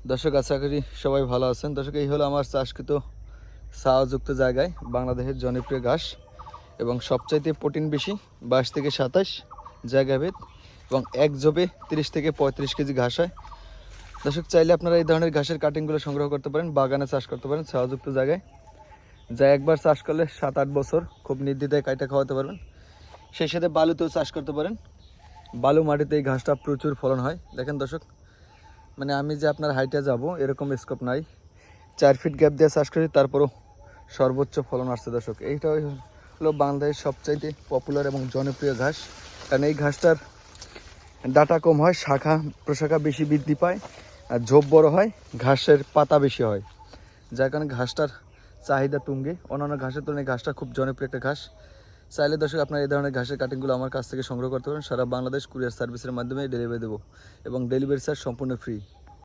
দর্শক আশা করি সবাই ভালো আছেন। দর্শক এই হলো আমার চাষকৃত সাহাযুক্ত জায়গায় বাংলাদেশের জনপ্রিয় ঘাস এবং সবচাইতে প্রোটিন বেশি 22 থেকে 27 জায়গাভেদ এবং এক জবে 30 থেকে 35 কেজি ঘাস হয়। দর্শক চাইলে আপনারা এই ধরনের ঘাসের কাটিংগুলো সংগ্রহ করতে পারেন, বাগানে চাষ করতে পারেন সাহাযুক্ত জায়গায়, যা একবার চাষ করলে 7-8 বছর খুব নির্দ্বিধায় কাইটা খাওয়াতে পারবেন। সেই সাথে বালুতেও চাষ করতে পারেন, বালু মাটিতে এই ঘাসটা প্রচুর ফলন হয়। দেখেন দর্শক, মানে আমি যে আপনার হাইটে যাব এরকম স্কোপ নাই, 4 ফিট গ্যাপ দিয়ে চাষ করি, তারপরও সর্বোচ্চ ফলন আসছে। দর্শক এইটা হলো বাংলাদেশের সবচাইতে পপুলার এবং জনপ্রিয় ঘাস, কারণ এই ঘাসটার ডাটা কম হয়, শাখা প্রশাখা বেশি বৃদ্ধি পায়, আর ঝোপ বড় হয়, ঘাসের পাতা বেশি হয়, যার কারণে ঘাসটার চাহিদা তুঙ্গে। অন্যান্য ঘাসের তুলনায় ঘাসটা খুব জনপ্রিয় একটা ঘাস। চাইলে দর্শক আপনার এই ধরনের ঘাসের কাটিংগুলো আমার কাছ থেকে সংগ্রহ করতে পারেন। সারা বাংলাদেশ কুরিয়ার সার্ভিসের মাধ্যমে ডেলিভারি দেবো এবং ডেলিভারি চার্জ সম্পূর্ণ ফ্রি।